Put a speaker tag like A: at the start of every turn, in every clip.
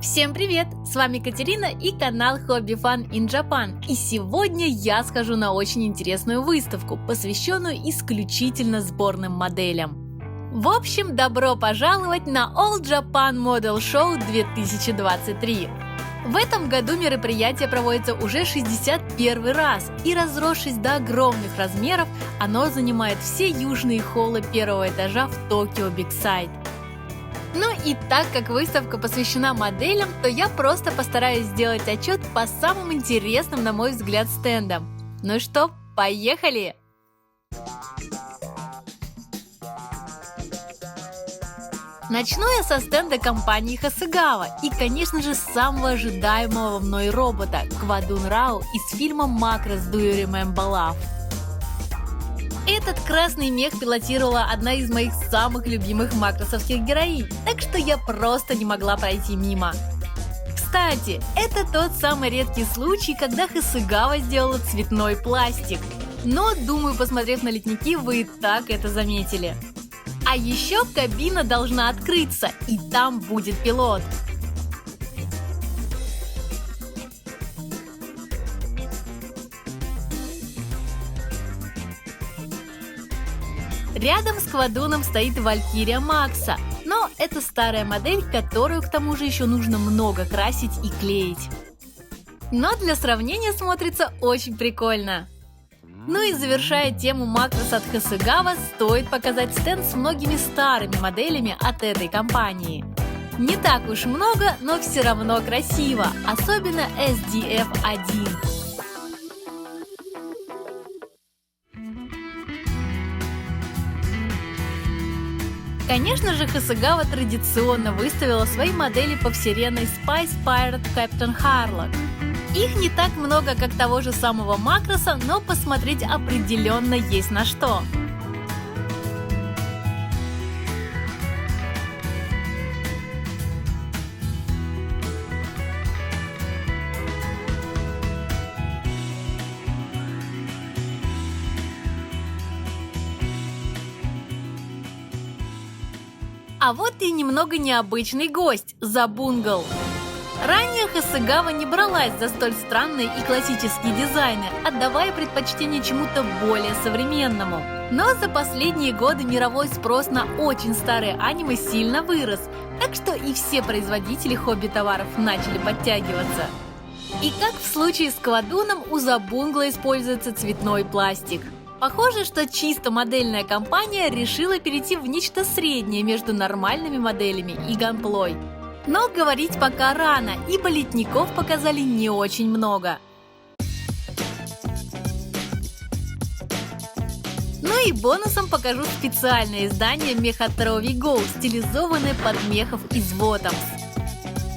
A: Всем привет! С вами Катерина и канал Hobby Fun in Japan. И сегодня я схожу на очень интересную выставку, посвященную исключительно сборным моделям. В общем, добро пожаловать на All Japan Model Show 2023. В этом году мероприятие проводится уже 61 раз, и разросшись до огромных размеров, оно занимает все южные холлы первого этажа в Токио Бигсайд. Ну и так как выставка посвящена моделям, то я просто постараюсь сделать отчет по самым интересным, на мой взгляд, стендам. Ну что, поехали! Начну я со стенда компании Hasegawa и, конечно же, самого ожидаемого мной робота Квадун Рау из фильма Macross Do You Remember Love? Этот красный мех пилотировала одна из моих самых любимых макросовских героинь, так что я просто не могла пройти мимо. Кстати, это тот самый редкий случай, когда Hasegawa сделала цветной пластик. Но, думаю, посмотрев на литники, вы и так это заметили. А еще кабина должна открыться, и там будет пилот. Рядом с Квадуном стоит Валькирия Макса, но это старая модель, которую к тому же еще нужно много красить и клеить. Но для сравнения смотрится очень прикольно. Ну и завершая тему Macross от Hasegawa, стоит показать стенд с многими старыми моделями от этой компании. Не так уж много, но все равно красиво, особенно SDF-1. Конечно же, Hasegawa традиционно выставила свои модели по вселенной Spice Pirate Captain Harlock. Их не так много, как того же самого Macross, но посмотреть определенно есть на что. А вот и немного необычный гость – Забунгл. Ранее Hasegawa не бралась за столь странные и классические дизайны, отдавая предпочтение чему-то более современному. Но за последние годы мировой спрос на очень старые аниме сильно вырос, так что и все производители хобби-товаров начали подтягиваться. И как в случае с Квадуном, у Забунгла используется цветной пластик. Похоже, что чисто модельная компания решила перейти в нечто среднее между нормальными моделями и ганплой. Но говорить пока рано, ибо литников показали не очень много. Ну и бонусом покажу специальное издание Мехатрови Go, стилизованное под мехов из Вотомс.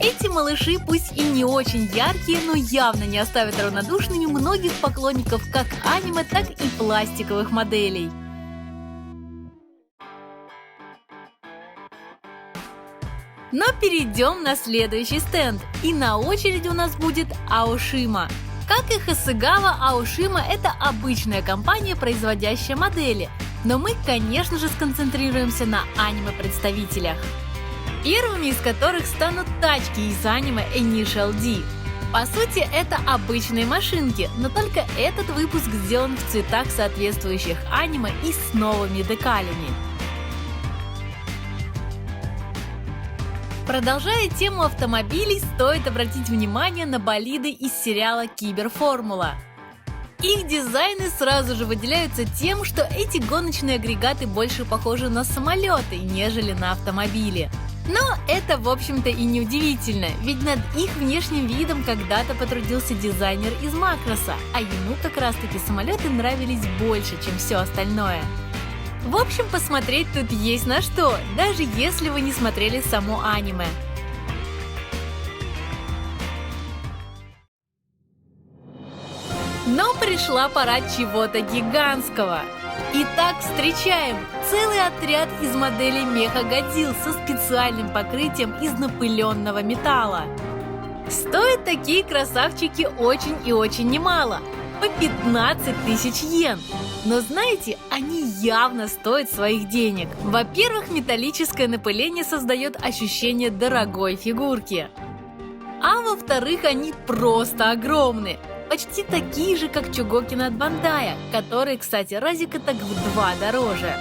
A: Эти малыши пусть и не очень яркие, но явно не оставят равнодушными многих поклонников как аниме, так и пластиковых моделей. Но перейдем на следующий стенд, и на очереди у нас будет Aoshima. Как и Hasegawa, Aoshima – это обычная компания, производящая модели, но мы, конечно же, сконцентрируемся на аниме-представителях. Первыми из которых станут тачки из аниме Initial D. По сути, это обычные машинки, но только этот выпуск сделан в цветах соответствующих аниме и с новыми декалями. Продолжая тему автомобилей, стоит обратить внимание на болиды из сериала Киберформула. Их дизайны сразу же выделяются тем, что эти гоночные агрегаты больше похожи на самолеты, нежели на автомобили. Но это, в общем-то, и не удивительно, ведь над их внешним видом когда-то потрудился дизайнер из Macross, а ему как раз-таки самолеты нравились больше, чем все остальное. В общем, посмотреть тут есть на что, даже если вы не смотрели само аниме. Но пришла пора чего-то гигантского. Итак, встречаем целый отряд из моделей Мехагодзилл со специальным покрытием из напыленного металла. Стоят такие красавчики очень и очень немало – по 15 тысяч йен. Но знаете, они явно стоят своих денег. Во-первых, металлическое напыление создает ощущение дорогой фигурки. А во-вторых, они просто огромны. Почти такие же, как Чугокины от Бандая, которые, кстати, разика так в 2 дороже.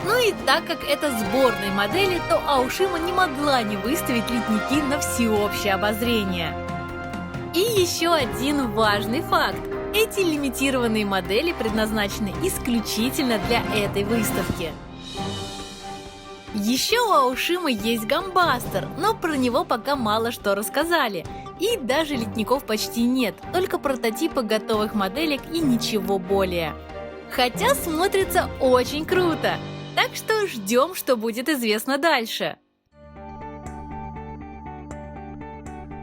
A: Ну и так как это сборные модели, то Аошима не могла не выставить ледники на всеобщее обозрение. И еще один важный факт. Эти лимитированные модели предназначены исключительно для этой выставки. Еще у Аошимы есть Гамбастер, но про него пока мало что рассказали. И даже ледников почти нет, только прототипы готовых моделек и ничего более. Хотя смотрится очень круто, так что ждем, что будет известно дальше.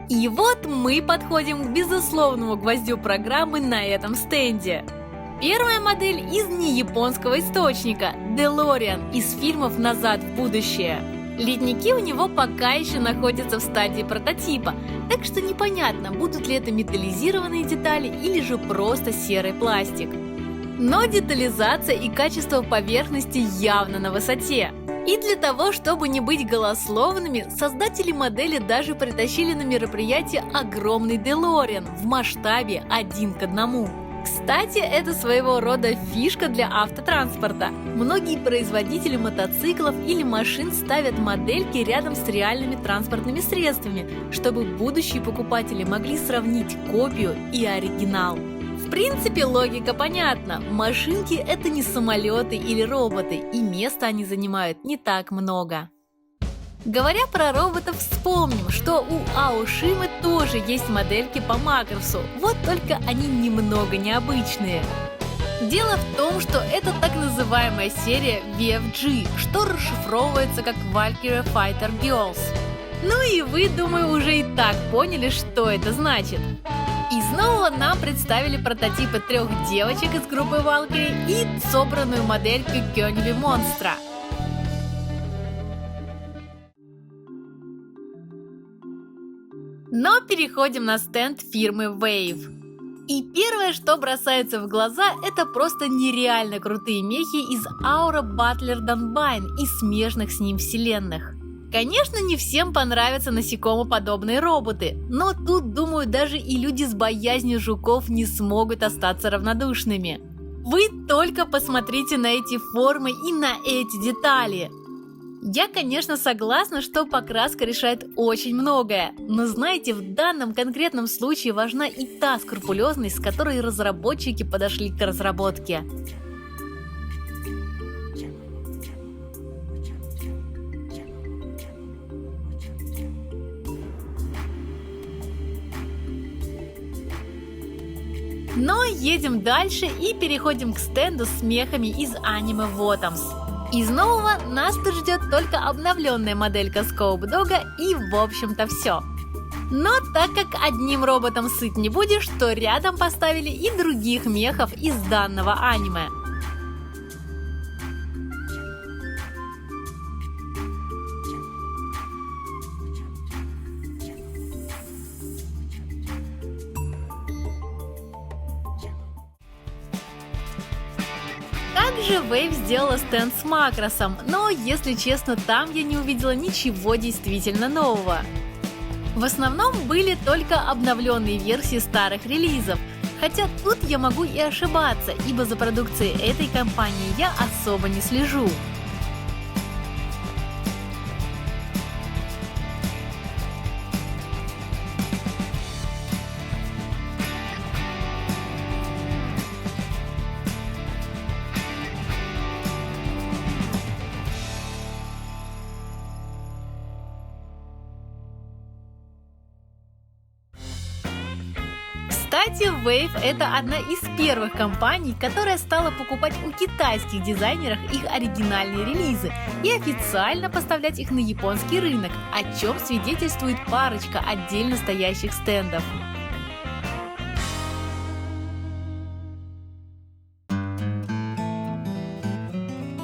A: И вот мы подходим к безусловному гвоздю программы на этом стенде. Первая модель из неяпонского источника – DeLorean из фильмов «Назад в будущее». Ледники у него пока еще находятся в стадии прототипа, так что непонятно, будут ли это металлизированные детали или же просто серый пластик. Но детализация и качество поверхности явно на высоте. И для того, чтобы не быть голословными, создатели модели даже притащили на мероприятие огромный DeLorean в масштабе 1:1. Кстати, это своего рода фишка для автотранспорта. Многие производители мотоциклов или машин ставят модельки рядом с реальными транспортными средствами, чтобы будущие покупатели могли сравнить копию и оригинал. В принципе, логика понятна. Машинки – это не самолеты или роботы, и места они занимают не так много. Говоря про роботов, вспомним, что у Аошимы тоже есть модельки по Макросу, вот только они немного необычные. Дело в том, что это так называемая серия VFG, что расшифровывается как Valkyrie Fighter Girls. Ну и вы, думаю, уже и так поняли, что это значит. Из нового нам представили прототипы 3 девочек из группы Valkyrie и собранную модельку Кёниби Монстра. Но переходим на стенд фирмы Wave. И первое, что бросается в глаза, это просто нереально крутые мехи из Aura Butler Dunbine и смежных с ним вселенных. Конечно, не всем понравятся насекомоподобные роботы, но тут, думаю, даже и люди с боязнью жуков не смогут остаться равнодушными. Вы только посмотрите на эти формы и на эти детали. Я, конечно, согласна, что покраска решает очень многое, но знаете, в данном конкретном случае важна и та скрупулезность, с которой разработчики подошли к разработке. Но едем дальше и переходим к стенду с мехами из аниме Вотомс. Из нового нас тут ждет только обновленная моделька Скоуп-Дога и в общем-то все. Но так как одним роботом сыт не будешь, то рядом поставили и других мехов из данного аниме. Также Wave сделала стенд с Макросом, но, если честно, там я не увидела ничего действительно нового. В основном были только обновленные версии старых релизов, хотя тут я могу и ошибаться, ибо за продукцией этой компании я особо не слежу. Кстати, Wave – это одна из первых компаний, которая стала покупать у китайских дизайнеров их оригинальные релизы и официально поставлять их на японский рынок, о чем свидетельствует парочка отдельно стоящих стендов.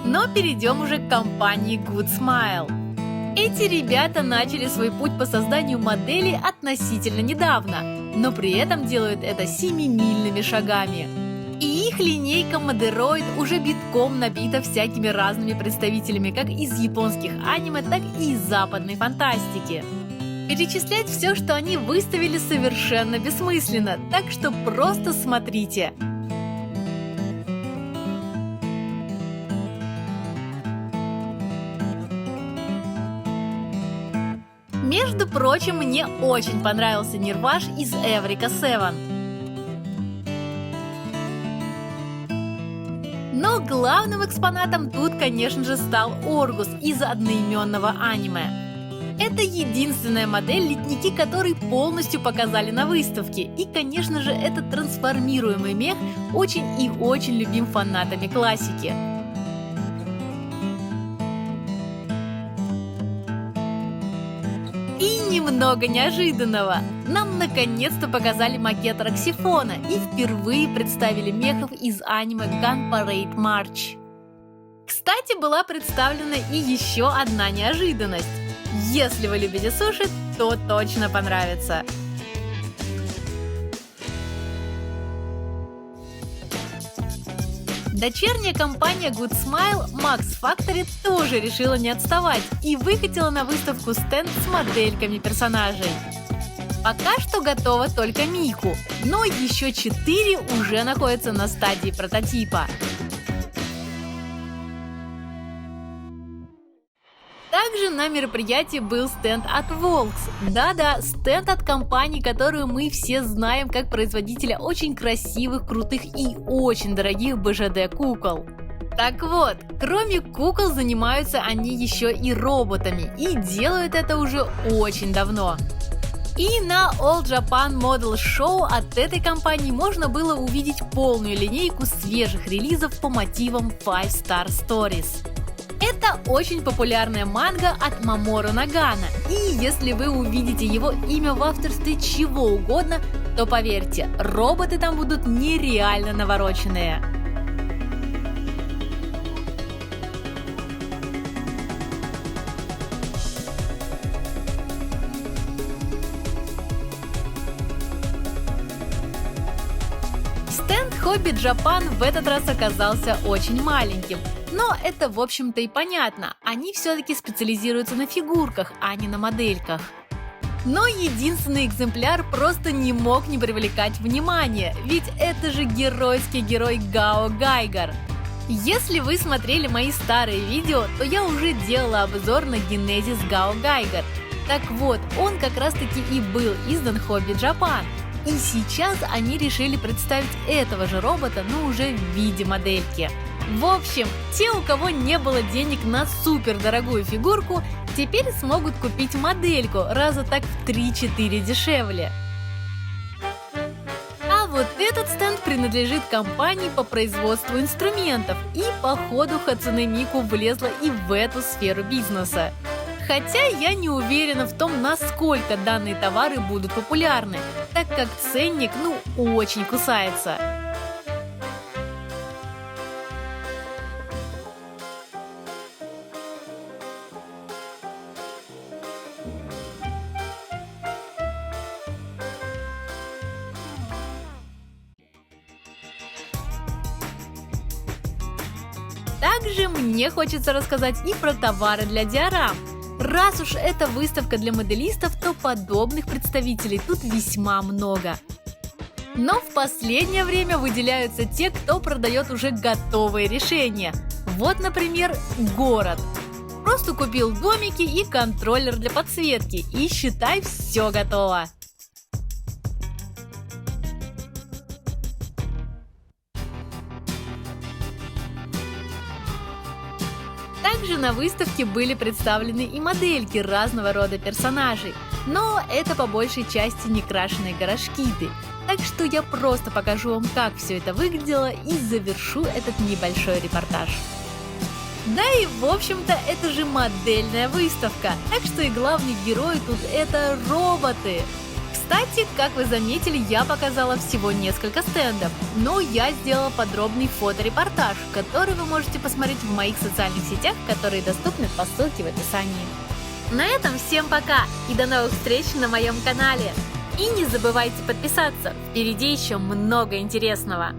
A: Но перейдем уже к компании Good Smile. Эти ребята начали свой путь по созданию моделей относительно недавно, но при этом делают это семимильными шагами. И их линейка Moderoid уже битком набита всякими разными представителями как из японских аниме, так и из западной фантастики. Перечислять все, что они выставили, совершенно бессмысленно, так что просто смотрите. Между прочим, мне очень понравился Нирваш из Эврика 7. Но главным экспонатом тут, конечно же, стал Оргус из одноименного аниме. Это единственная модель ледники, который полностью показали на выставке. И, конечно же, этот трансформируемый мех очень и очень любим фанатами классики. И немного неожиданного. Нам наконец-то показали макет Роксифона и впервые представили мехов из аниме Gun Parade March. Кстати, была представлена и еще одна неожиданность. Если вы любите суши, то точно понравится. Дочерняя компания Good Smile Max Factory тоже решила не отставать и выкатила на выставку стенд с модельками персонажей. Пока что готова только Мику, но еще 4 уже находятся на стадии прототипа. Также на мероприятии был стенд от Volks. Да-да, стенд от компании, которую мы все знаем как производителя очень красивых, крутых и очень дорогих БЖД-кукол. Так вот, кроме кукол занимаются они еще и роботами, и делают это уже очень давно. И на All Japan Model Show от этой компании можно было увидеть полную линейку свежих релизов по мотивам Five Star Stories. Это очень популярная манга от Мамору Нагана, и если вы увидите его имя в авторстве чего угодно, то поверьте, роботы там будут нереально навороченные. Стенд Hobby Japan в этот раз оказался очень маленьким. Но это, в общем-то, и понятно. Они все-таки специализируются на фигурках, а не на модельках. Но единственный экземпляр просто не мог не привлекать внимания, ведь это же геройский герой Гао Гайгар. Если вы смотрели мои старые видео, то я уже делала обзор на Genesis Гао Гайгар. Так вот, он как раз-таки и был издан Hobby Japan. И сейчас они решили представить этого же робота, но уже в виде модельки. В общем, те, у кого не было денег на супер дорогую фигурку, теперь смогут купить модельку раза так в 3-4 дешевле. А вот этот стенд принадлежит компании по производству инструментов, и походу Хацуне Мику влезла и в эту сферу бизнеса. Хотя я не уверена в том, насколько данные товары будут популярны, так как ценник, очень кусается. Также мне хочется рассказать и про товары для диорам. Раз уж это выставка для моделистов, то подобных представителей тут весьма много. Но в последнее время выделяются те, кто продает уже готовые решения. Вот, например, город. Просто купил домики и контроллер для подсветки, и считай, все готово. Также на выставке были представлены и модельки разного рода персонажей, но это по большей части не крашеные горошкиты, так что я просто покажу вам, как все это выглядело, и завершу этот небольшой репортаж. Да и в общем-то это же модельная выставка, так что и главный герой тут это роботы. Кстати, как вы заметили, я показала всего несколько стендов, но я сделала подробный фоторепортаж, который вы можете посмотреть в моих социальных сетях, которые доступны по ссылке в описании. На этом всем пока и до новых встреч на моем канале! И не забывайте подписаться, впереди еще много интересного!